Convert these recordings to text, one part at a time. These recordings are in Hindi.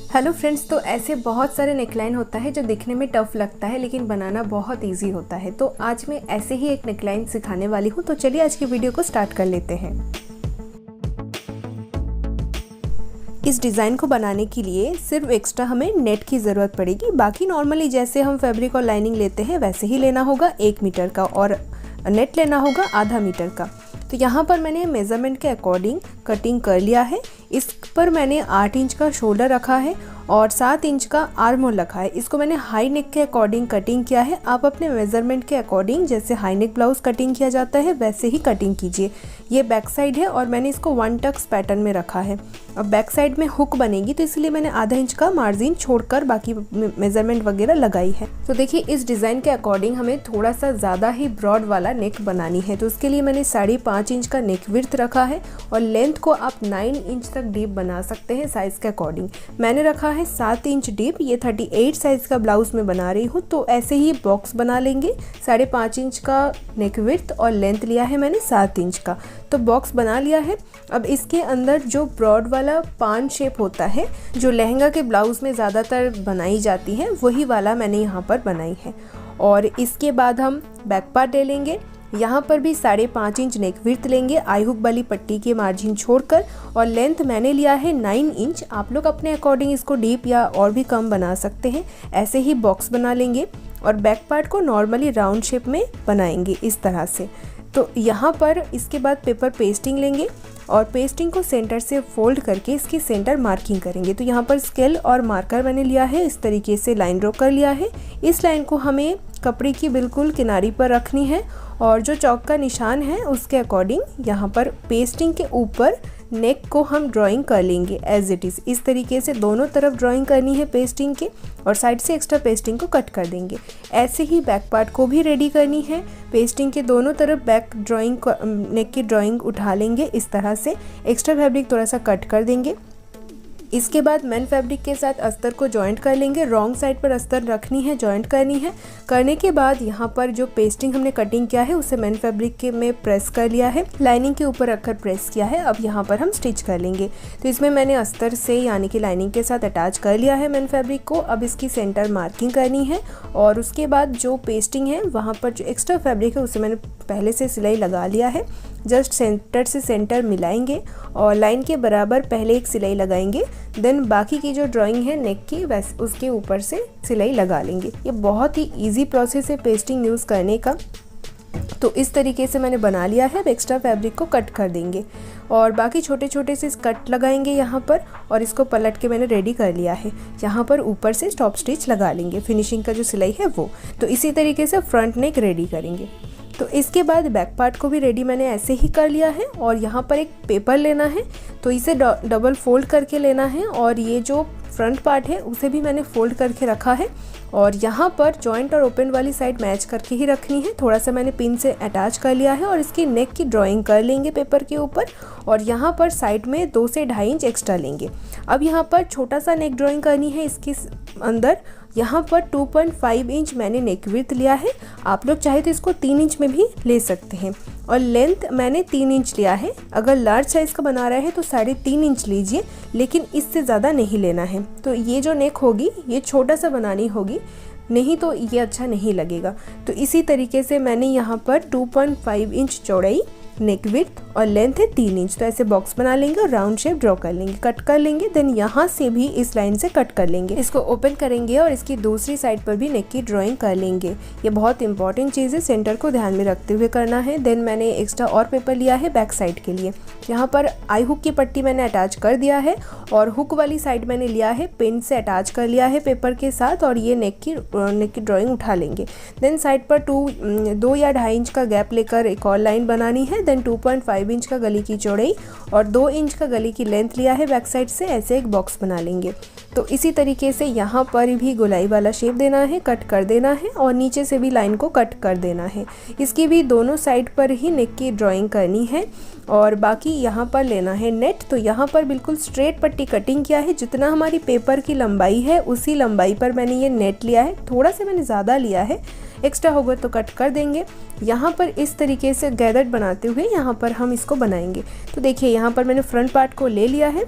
हेलो फ्रेंड्स, तो ऐसे बहुत सारे नेकलाइन होता है जो दिखने में टफ लगता है लेकिन बनाना बहुत इजी होता है। तो आज मैं ऐसे ही एक नेकलाइन सिखाने वाली हूँ। तो चलिए आज की वीडियो को स्टार्ट कर लेते हैं। इस डिज़ाइन को बनाने के लिए सिर्फ एक्स्ट्रा हमें नेट की ज़रूरत पड़ेगी। बाकी नॉर्मली जैसे हम फैब्रिक और लाइनिंग लेते हैं वैसे ही लेना होगा 1 मीटर का, और नेट लेना होगा आधा मीटर का। तो यहाँ पर मैंने मेज़रमेंट के अकॉर्डिंग कटिंग कर लिया है। इस पर मैंने 8 इंच का शोल्डर रखा है और 7 इंच का आर्म होल रखा है। इसको मैंने हाई नेक के अकॉर्डिंग कटिंग किया है। आप अपने मेज़रमेंट के अकॉर्डिंग जैसे हाई नेक ब्लाउज कटिंग किया जाता है वैसे ही कटिंग कीजिए। ये बैक साइड है और मैंने इसको 1 टक्स पैटर्न में रखा है। अब बैक साइड में हुक बनेगी तो इसलिए मैंने आधा इंच का मार्जिन छोड़कर बाकी मेज़रमेंट वगैरह लगाई है। तो देखिए इस डिज़ाइन के अकॉर्डिंग हमें थोड़ा सा ज़्यादा ही ब्रॉड वाला नेक बनानी है। तो उसके लिए मैंने 5.5 इंच का नेक विड्थ रखा है और लेंथ को आप 9 इंच तक डीप बना सकते हैं साइज़ के अकॉर्डिंग। मैंने रखा है 7 इंच डीप। ये 38 साइज़ का ब्लाउज में बना रही हूँ। तो ऐसे ही बॉक्स बना लेंगे। 5.5 इंच का नेक विड्थ और लेंथ लिया है मैंने 7 इंच का। तो बॉक्स बना लिया है। अब इसके अंदर जो ब्रॉड वाला पान शेप होता है जो लहंगा के ब्लाउज में ज़्यादातर बनाई जाती है वही वाला मैंने यहाँ पर बनाई है। और इसके बाद हम बैक पार्ट ले लेंगे। यहाँ पर भी 5.5 इंच नेक विड्थ लेंगे आई हुक वाली पट्टी के मार्जिन छोड़कर, और लेंथ मैंने लिया है 9 इंच। आप लोग अपने अकॉर्डिंग इसको डीप या और भी कम बना सकते हैं। ऐसे ही बॉक्स बना लेंगे और बैक पार्ट को नॉर्मली राउंड शेप में बनाएंगे इस तरह से। तो यहाँ पर इसके बाद पेपर पेस्टिंग लेंगे और पेस्टिंग को सेंटर से फोल्ड करके इसकी सेंटर मार्किंग करेंगे। तो यहाँ पर स्केल और मार्कर मैंने लिया है। इस तरीके से लाइन ड्रॉ कर लिया है। इस लाइन को हमें कपड़े की बिल्कुल किनारी पर रखनी है और जो चौक का निशान है उसके अकॉर्डिंग यहाँ पर पेस्टिंग के ऊपर नेक को हम ड्राइंग कर लेंगे एज इट इज़। इस तरीके से दोनों तरफ ड्राइंग करनी है पेस्टिंग के, और साइड से एक्स्ट्रा पेस्टिंग को कट कर देंगे। ऐसे ही बैक पार्ट को भी रेडी करनी है। पेस्टिंग के दोनों तरफ बैक ड्राइंग नेक की ड्राइंग उठा लेंगे इस तरह से। एक्स्ट्रा फैब्रिक थोड़ा सा कट कर देंगे। इसके बाद मेन फैब्रिक के साथ अस्तर को जॉइंट कर लेंगे। रॉन्ग साइड पर अस्तर रखनी है, जॉइंट करनी है। करने के बाद यहाँ पर जो पेस्टिंग हमने कटिंग किया है उसे मेन फैब्रिक के में प्रेस कर लिया है, लाइनिंग के ऊपर रखकर प्रेस किया है। अब यहाँ पर हम स्टिच कर लेंगे। तो इसमें मैंने अस्तर से यानी कि लाइनिंग के साथ अटैच कर लिया है मेन फैब्रिक को। अब इसकी सेंटर मार्किंग करनी है और उसके बाद जो पेस्टिंग है वहाँ पर जो एक्स्ट्रा फैब्रिक है उसे मैंने पहले से सिलाई लगा लिया है। जस्ट सेंटर से सेंटर मिलाएंगे और लाइन के बराबर पहले एक सिलाई लगाएंगे, देन बाकी की जो ड्राइंग है नेक की वैसे उसके ऊपर से सिलाई लगा लेंगे। ये बहुत ही इजी प्रोसेस है पेस्टिंग यूज़ करने का। तो इस तरीके से मैंने बना लिया है। अब एक्स्ट्रा फैब्रिक को कट कर देंगे और बाकी छोटे छोटे से कट लगाएंगे यहाँ पर, और इसको पलट के मैंने रेडी कर लिया है। यहाँ पर ऊपर से स्टॉप स्टिच लगा लेंगे, फिनिशिंग का जो सिलाई है वो। तो इसी तरीके से फ्रंट नेक रेडी करेंगे। तो इसके बाद बैक पार्ट को भी रेडी मैंने ऐसे ही कर लिया है। और यहाँ पर एक पेपर लेना है तो इसे डबल फोल्ड करके लेना है, और ये जो फ्रंट पार्ट है उसे भी मैंने फोल्ड करके रखा है। और यहाँ पर जॉइंट और ओपन वाली साइड मैच करके ही रखनी है। थोड़ा सा मैंने पिन से अटैच कर लिया है और इसकी नेक की ड्राइंग कर लेंगे पेपर के ऊपर, और यहाँ पर साइड में 2 से 2.5 इंच एक्स्ट्रा लेंगे। अब यहाँ पर छोटा सा नेक ड्राइंग करनी है इसके अंदर। यहाँ पर 2.5 इंच मैंने नेक विड्थ लिया है। आप लोग चाहे तो इसको 3 इंच में भी ले सकते हैं, और लेंथ मैंने 3 इंच लिया है। अगर लार्ज साइज़ का बना रहे हैं तो 3.5 इंच लीजिए, लेकिन इससे ज़्यादा नहीं लेना है। तो ये जो नेक होगी ये छोटा सा बनानी होगी, नहीं तो ये अच्छा नहीं लगेगा। तो इसी तरीके से मैंने यहाँ पर 2.5 इंच चौड़ाई नेक विड्थ और लेंथ है 3 इंच। तो ऐसे बॉक्स बना लेंगे और राउंड शेप ड्रॉ कर लेंगे, कट कर लेंगे। देन यहाँ से भी इस लाइन से कट कर लेंगे। इसको ओपन करेंगे और इसकी दूसरी साइड पर भी नेक की ड्राइंग कर लेंगे। ये बहुत इंपॉर्टेंट चीज़ है, सेंटर को ध्यान में रखते हुए करना है। देन मैंने एक्स्ट्रा और पेपर लिया है बैक साइड के लिए। यहाँ पर आई हुक की पट्टी मैंने अटैच कर दिया है और हुक वाली साइड मैंने लिया है, पिन से अटैच कर लिया है पेपर के साथ, और ये नेक की ड्राइंग उठा लेंगे। देन साइड पर 2 या 2.5 इंच का गैप लेकर एक और लाइन बनानी है। देन 2.5 इंच का गले की चौड़ाई और 2 इंच का गले की लेंथ लिया है बैक साइड से। ऐसे एक बॉक्स बना लेंगे। तो इसी तरीके से यहाँ पर भी गोलाई वाला शेप देना है, कट कर देना है, और नीचे से भी लाइन को कट कर देना है। इसकी भी दोनों साइड पर ही नेक की ड्राइंग करनी है। और बाकी यहाँ पर लेना है नेट। तो यहाँ पर बिल्कुल स्ट्रेट पट्टी कटिंग किया है। जितना हमारी पेपर की लंबाई है उसी लंबाई पर मैंने ये नेट लिया है। थोड़ा सा मैंने ज़्यादा लिया है, एक्स्ट्रा होगा तो कट कर देंगे। यहाँ पर इस तरीके से गैदर बनाते हुए यहाँ पर हम इसको बनाएंगे। तो देखिए यहाँ पर मैंने फ्रंट पार्ट को ले लिया है।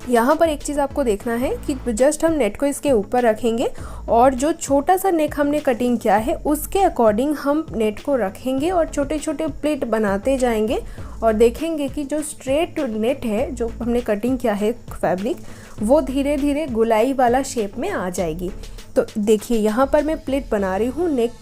यहाँ पर एक चीज़ आपको देखना है कि जस्ट हम नेट को इसके ऊपर रखेंगे और जो छोटा सा नेक हमने कटिंग किया है उसके अकॉर्डिंग हम नेट को रखेंगे और छोटे छोटे प्लेट बनाते जाएंगे और देखेंगे कि जो स्ट्रेट नेट है जो हमने कटिंग किया है फैब्रिक, वो धीरे धीरे गोलाई वाला शेप में आ जाएगी। तो देखिए यहाँ पर मैं प्लेट बना रही हूँ, नेक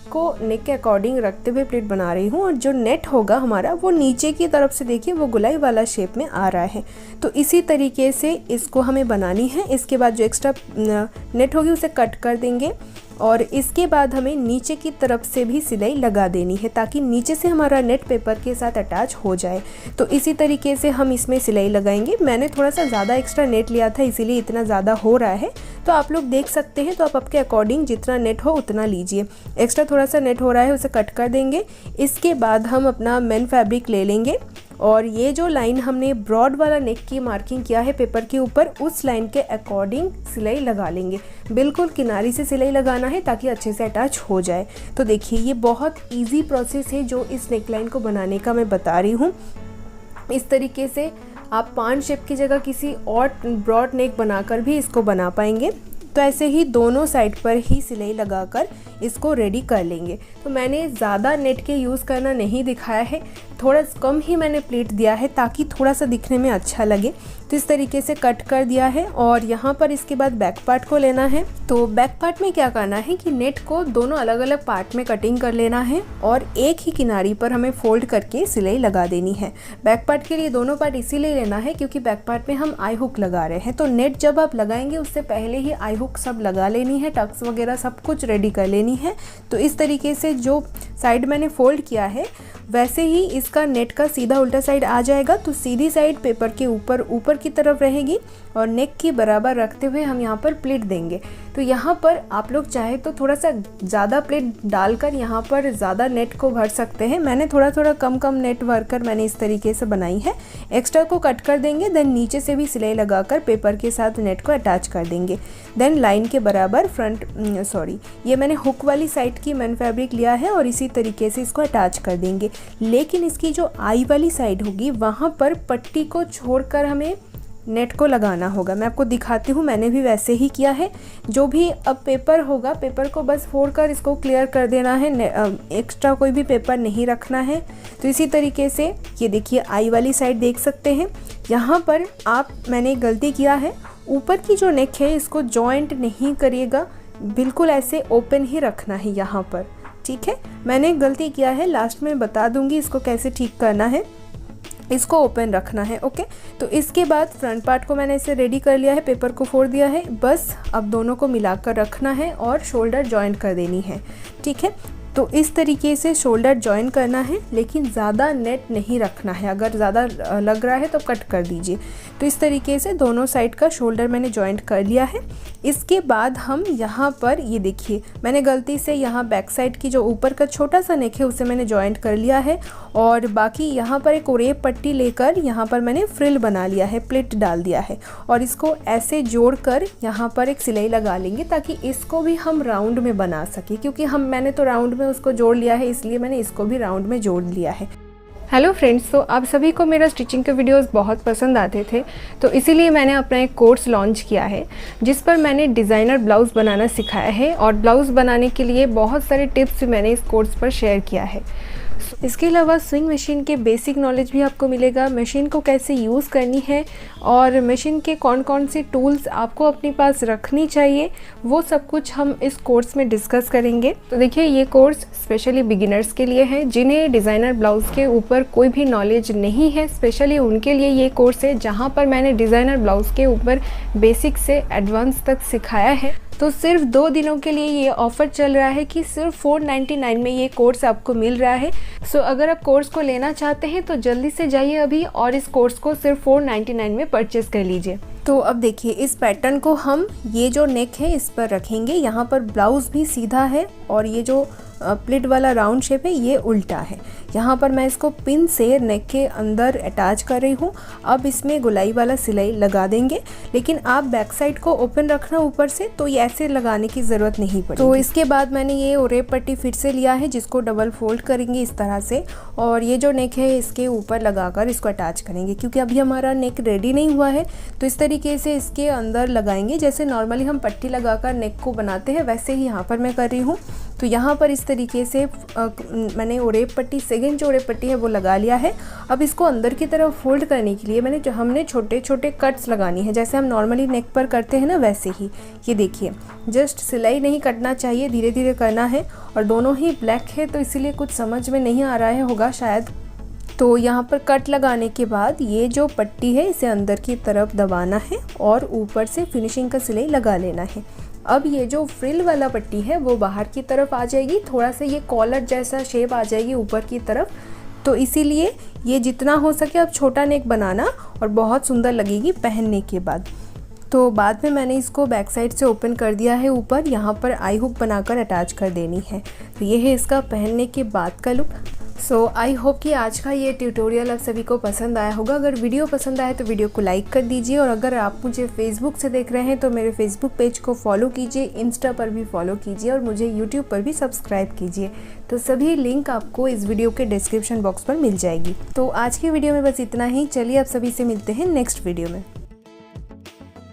के अकॉर्डिंग रखते हुए प्लेट बना रही हूँ और जो नेट होगा हमारा वो नीचे की तरफ से देखिए वो गोलाई वाला शेप में आ रहा है। तो इसी तरीके से इसको हमें बनानी है। इसके बाद जो एक्स्ट्रा नेट होगी उसे कट कर देंगे और इसके बाद हमें नीचे की तरफ से भी सिलाई लगा देनी है ताकि नीचे से हमारा नेट पेपर के साथ अटैच हो जाए। तो इसी तरीके से हम इसमें सिलाई लगाएंगे। मैंने थोड़ा सा ज़्यादा एक्स्ट्रा नेट लिया था इसीलिए इतना ज़्यादा हो रहा है, तो आप लोग देख सकते हैं। तो आप आपके अकॉर्डिंग जितना नेट हो उतना लीजिए। एक्स्ट्रा थोड़ा सा नेट हो रहा है उसे कट कर देंगे। इसके बाद हम अपना मेन फैब्रिक ले लेंगे और ये जो लाइन हमने ब्रॉड वाला नेक की मार्किंग किया है पेपर के ऊपर, उस लाइन के अकॉर्डिंग सिलाई लगा लेंगे। बिल्कुल किनारी से सिलाई लगाना है ताकि अच्छे से अटैच हो जाए। तो देखिए ये बहुत इजी प्रोसेस है जो इस नेक लाइन को बनाने का मैं बता रही हूँ। इस तरीके से आप पान शेप की जगह किसी और ब्रॉड नेक बनाकर भी इसको बना पाएंगे। तो ऐसे ही दोनों साइड पर ही सिलाई लगाकर इसको रेडी कर लेंगे। तो मैंने ज़्यादा नेट के यूज़ करना नहीं दिखाया है, थोड़ा कम ही मैंने प्लेट दिया है ताकि थोड़ा सा दिखने में अच्छा लगे। तो इस तरीके से कट कर दिया है और यहाँ पर इसके बाद बैक पार्ट को लेना है। तो बैक पार्ट में क्या करना है कि नेट को दोनों अलग अलग पार्ट में कटिंग कर लेना है और एक ही किनारी पर हमें फोल्ड करके सिलाई लगा देनी है। बैक पार्ट के लिए दोनों पार्ट इसीलिए लेना है क्योंकि बैक पार्ट में हम आई हुक लगा रहे हैं। तो नेट जब आप लगाएंगे उससे पहले ही आई हुक सब लगा लेनी है, टक्स वगैरह सब कुछ रेडी कर लेनी है। तो इस तरीके से जो साइड मैंने फोल्ड किया है वैसे ही इसका नेट का सीधा उल्टा साइड आ जाएगा। तो सीधी साइड पेपर के ऊपर की तरफ रहेगी और नेक के बराबर रखते हुए हम यहाँ पर प्लेट देंगे। तो यहाँ पर आप लोग चाहे तो थोड़ा सा ज़्यादा प्लेट डालकर यहाँ पर ज़्यादा नेट को भर सकते हैं। मैंने थोड़ा कम नेट भरकर मैंने इस तरीके से बनाई है। एक्स्ट्रा को कट कर देंगे, देन नीचे से भी सिलाई लगाकर पेपर के साथ नेट को अटैच कर देंगे। देन लाइन के बराबर ये मैंने हुक वाली साइड की मेन फैब्रिक लिया है और इसी तरीके से इसको अटैच कर देंगे। लेकिन इसकी जो आई वाली साइड होगी वहाँ पर पट्टी को छोड़कर हमें नेट को लगाना होगा। मैं आपको दिखाती हूँ, मैंने भी वैसे ही किया है। जो भी अब पेपर होगा पेपर को बस फोड़कर इसको क्लियर कर देना है, एक्स्ट्रा कोई भी पेपर नहीं रखना है। तो इसी तरीके से ये देखिए आई वाली साइड देख सकते हैं। यहाँ पर मैंने गलती किया है, ऊपर की जो नेक है इसको जॉइंट नहीं करिएगा, बिल्कुल ऐसे ओपन ही रखना है यहाँ पर, ठीक है। मैंने गलती किया है, लास्ट में बता दूंगी इसको कैसे ठीक करना है। इसको ओपन रखना है, ओके। तो इसके बाद फ्रंट पार्ट को मैंने इसे रेडी कर लिया है, पेपर को फोड़ दिया है। बस अब दोनों को मिलाकर रखना है और शोल्डर जॉइंट कर देनी है, ठीक है। तो इस तरीके से शोल्डर जॉइन करना है, लेकिन ज़्यादा नेट नहीं रखना है। अगर ज़्यादा लग रहा है तो कट कर दीजिए। तो इस तरीके से दोनों साइड का शोल्डर मैंने जॉइंट कर लिया है। इसके बाद हम यहाँ पर ये देखिए मैंने गलती से यहाँ बैक साइड की जो ऊपर का छोटा सा नेक है उसे मैंने जॉइंट कर लिया है और बाकी यहाँ पर एक ओरेप पट्टी लेकर यहाँ पर मैंने फ्रिल बना लिया है, प्लेट डाल दिया है और इसको ऐसे जोड़कर यहाँ पर एक सिलाई लगा लेंगे ताकि इसको भी हम राउंड में बना सके। क्योंकि मैंने तो राउंड में उसको जोड़ लिया है, इसलिए मैंने इसको भी राउंड में जोड़ लिया है। हेलो फ्रेंड्स, तो आप सभी को मेरा स्टिचिंग के वीडियोस बहुत पसंद आते थे, तो इसीलिए मैंने अपना एक कोर्स लॉन्च किया है जिस पर मैंने डिज़ाइनर ब्लाउज़ बनाना सिखाया है और ब्लाउज़ बनाने के लिए बहुत सारे टिप्स भी मैंने इस कोर्स पर शेयर किया है। इसके अलावा स्विंग मशीन के बेसिक नॉलेज भी आपको मिलेगा, मशीन को कैसे यूज़ करनी है और मशीन के कौन कौन सी टूल्स आपको अपने पास रखनी चाहिए, वो सब कुछ हम इस कोर्स में डिस्कस करेंगे। तो देखिए ये कोर्स स्पेशली बिगिनर्स के लिए है, जिन्हें डिज़ाइनर ब्लाउज़ के ऊपर कोई भी नॉलेज नहीं है, स्पेशली उनके लिए ये कोर्स है जहाँ पर मैंने डिज़ाइनर ब्लाउज़ के ऊपर बेसिक से एडवांस तक सिखाया है। तो सिर्फ 2 दिनों के लिए ये ऑफ़र चल रहा है कि सिर्फ 499 में ये कोर्स आपको मिल रहा है। सो अगर आप कोर्स को लेना चाहते हैं तो जल्दी से जाइए अभी और इस कोर्स को सिर्फ 499 में परचेस कर लीजिए। तो अब देखिए इस पैटर्न को हम ये जो नेक है इस पर रखेंगे। यहाँ पर ब्लाउज़ भी सीधा है और ये जो प्लिट वाला राउंड शेप है ये उल्टा है। यहाँ पर मैं इसको पिन से नेक के अंदर अटैच कर रही हूँ। अब इसमें गोलाई वाला सिलाई लगा देंगे, लेकिन आप बैक साइड को ओपन रखना ऊपर से, तो ये ऐसे लगाने की ज़रूरत नहीं पड़ेगी। तो इसके बाद मैंने ये ओरेप पट्टी फिर से लिया है जिसको डबल फोल्ड करेंगे इस तरह से और ये जो नेक है इसके ऊपर लगाकर इसको अटैच करेंगे। क्योंकि अभी हमारा नेक रेडी नहीं हुआ है, तो इस तरीके से इसके अंदर लगाएंगे, जैसे नॉर्मली हम पट्टी लगाकर नेक को बनाते हैं वैसे ही यहाँ पर मैं कर रही हूँ। तो यहाँ पर इस तरीके से मैंने ओरेप पट्टी, सेकंड जो ओरेप पट्टी है वो लगा लिया है। अब इसको अंदर की तरफ फोल्ड करने के लिए हमने छोटे छोटे कट्स लगानी है, जैसे हम नॉर्मली नेक पर करते हैं ना वैसे ही। ये देखिए, जस्ट सिलाई नहीं कटना चाहिए, धीरे धीरे करना है। और दोनों ही ब्लैक है तो इसीलिए कुछ समझ में नहीं आ रहा है होगा शायद। तो यहाँ पर कट लगाने के बाद ये जो पट्टी है इसे अंदर की तरफ दबाना है और ऊपर से फिनिशिंग का सिलाई लगा लेना है। अब ये जो फ्रिल वाला पट्टी है वो बाहर की तरफ आ जाएगी, थोड़ा सा ये कॉलर जैसा शेप आ जाएगी ऊपर की तरफ। तो इसीलिए ये जितना हो सके अब छोटा नेक बनाना और बहुत सुंदर लगेगी पहनने के बाद। तो बाद में मैंने इसको बैक साइड से ओपन कर दिया है ऊपर, यहाँ पर आई हुक बनाकर अटैच कर देनी है। तो ये है इसका पहनने के बाद का लुक। सो आई होप कि आज का ये ट्यूटोरियल आप सभी को पसंद आया होगा। अगर वीडियो पसंद आए तो वीडियो को लाइक कर दीजिए, और अगर आप मुझे फेसबुक से देख रहे हैं तो मेरे फेसबुक पेज को फॉलो कीजिए, इंस्टा पर भी फॉलो कीजिए और मुझे यूट्यूब पर भी सब्सक्राइब कीजिए। तो सभी लिंक आपको इस वीडियो के डिस्क्रिप्शन बॉक्स पर मिल जाएगी। तो आज की वीडियो में बस इतना ही। चलिए आप सभी से मिलते हैं नेक्स्ट वीडियो में।